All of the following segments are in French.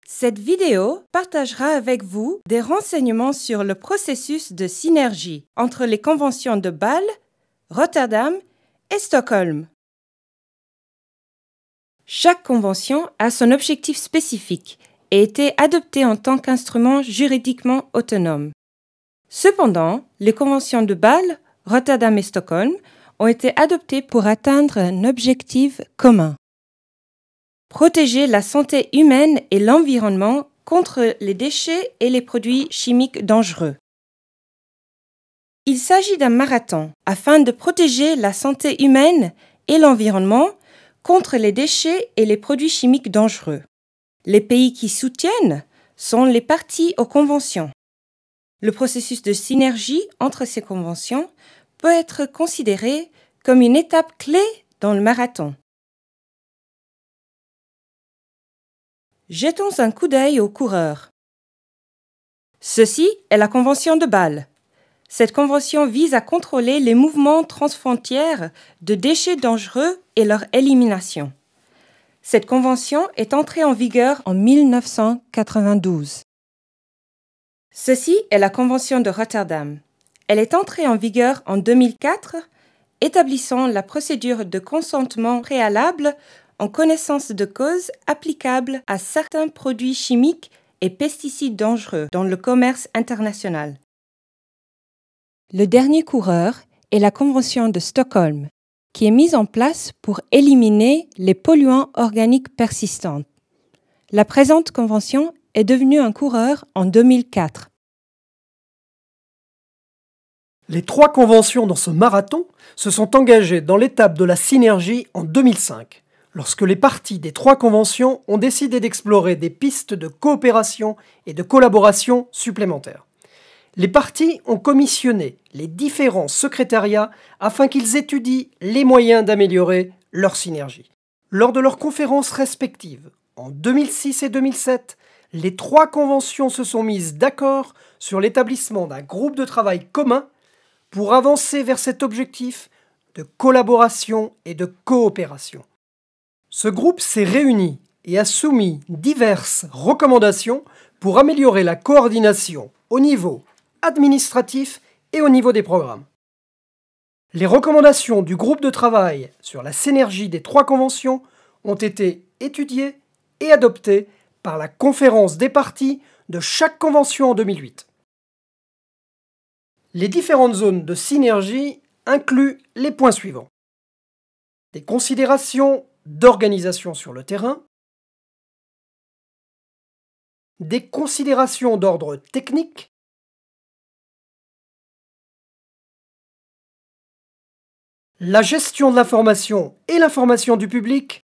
Cette vidéo partagera avec vous des renseignements sur le processus de synergie entre les conventions de Bâle, Rotterdam et Stockholm. Chaque convention a son objectif spécifique et a été adoptée en tant qu'instrument juridiquement autonome. Cependant, les conventions de Bâle, Rotterdam et Stockholm ont été adoptées pour atteindre un objectif commun. Protéger la santé humaine et l'environnement contre les déchets et les produits chimiques dangereux. Il s'agit d'un marathon afin de protéger la santé humaine et l'environnement contre les déchets et les produits chimiques dangereux. Les pays qui soutiennent sont les parties aux conventions. Le processus de synergie entre ces conventions peut être considéré comme une étape clé dans le marathon. Jetons un coup d'œil aux coureurs. Ceci est la Convention de Bâle. Cette convention vise à contrôler les mouvements transfrontières de déchets dangereux et leur élimination. Cette convention est entrée en vigueur en 1992. Ceci est la Convention de Rotterdam. Elle est entrée en vigueur en 2004, établissant la procédure de consentement préalable en connaissance de cause applicable à certains produits chimiques et pesticides dangereux dans le commerce international. Le dernier coureur est la Convention de Stockholm, qui est mise en place pour éliminer les polluants organiques persistants. La présente convention est devenue un coureur en 2004. Les 3 conventions dans ce marathon se sont engagées dans l'étape de la synergie en 2005, lorsque les parties des 3 conventions ont décidé d'explorer des pistes de coopération et de collaboration supplémentaires. Les parties ont commissionné les différents secrétariats afin qu'ils étudient les moyens d'améliorer leur synergie. Lors de leurs conférences respectives, en 2006 et 2007, les 3 conventions se sont mises d'accord sur l'établissement d'un groupe de travail commun pour avancer vers cet objectif de collaboration et de coopération. Ce groupe s'est réuni et a soumis diverses recommandations pour améliorer la coordination au niveau administratif et au niveau des programmes. Les recommandations du groupe de travail sur la synergie des 3 conventions ont été étudiées et adoptées par la conférence des parties de chaque convention en 2008. Les différentes zones de synergie incluent les points suivants. Des considérations d'organisation sur le terrain, des considérations d'ordre technique, la gestion de l'information et l'information du public,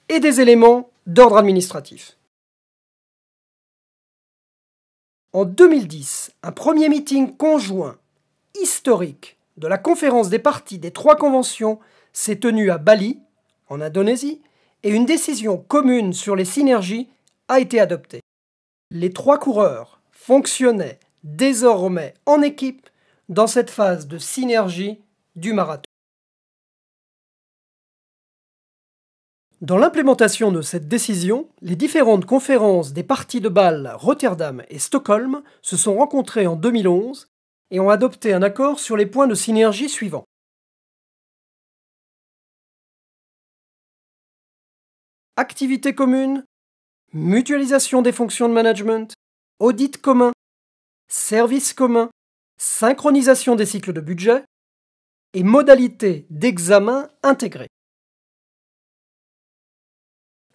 et des éléments d'ordre administratif. En 2010, un premier meeting conjoint historique de la conférence des parties des 3 conventions s'est tenu à Bali, en Indonésie, et une décision commune sur les synergies a été adoptée. Les 3 coureurs fonctionnaient désormais en équipe dans cette phase de synergie du marathon. Dans l'implémentation de cette décision, les différentes conférences des parties de Bâle, Rotterdam et Stockholm se sont rencontrées en 2011 et ont adopté un accord sur les points de synergie suivants. Activités communes, mutualisation des fonctions de management, audit commun, services communs, synchronisation des cycles de budget et modalités d'examen intégrés.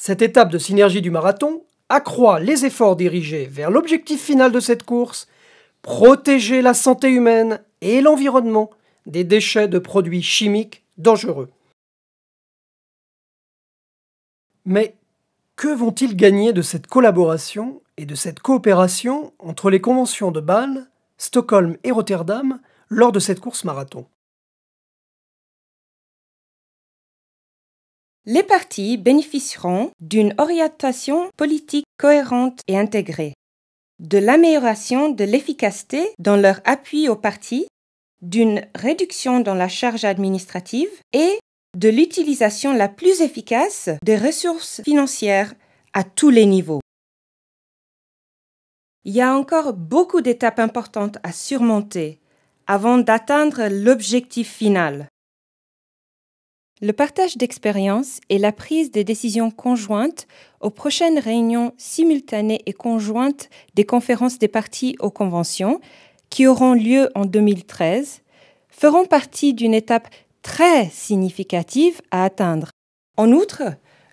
Cette étape de synergie du marathon accroît les efforts dirigés vers l'objectif final de cette course, protéger la santé humaine et l'environnement des déchets de produits chimiques dangereux. Mais que vont-ils gagner de cette collaboration et de cette coopération entre les conventions de Bâle, Stockholm et Rotterdam lors de cette course marathon? Les parties bénéficieront d'une orientation politique cohérente et intégrée, de l'amélioration de l'efficacité dans leur appui aux parties, d'une réduction dans la charge administrative et de l'utilisation la plus efficace des ressources financières à tous les niveaux. Il y a encore beaucoup d'étapes importantes à surmonter avant d'atteindre l'objectif final. Le partage d'expériences et la prise de décisions conjointes aux prochaines réunions simultanées et conjointes des conférences des parties aux conventions, qui auront lieu en 2013, feront partie d'une étape très significative à atteindre. En outre,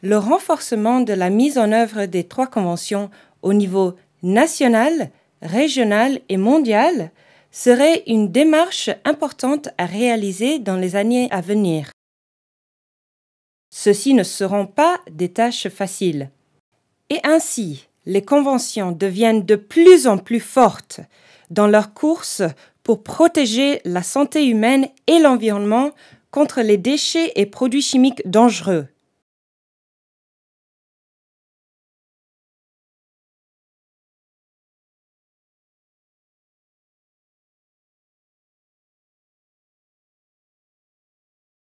le renforcement de la mise en œuvre des 3 conventions au niveau national, régional et mondial serait une démarche importante à réaliser dans les années à venir. Ceux-ci ne seront pas des tâches faciles. Et ainsi, les conventions deviennent de plus en plus fortes dans leur course pour protéger la santé humaine et l'environnement contre les déchets et produits chimiques dangereux.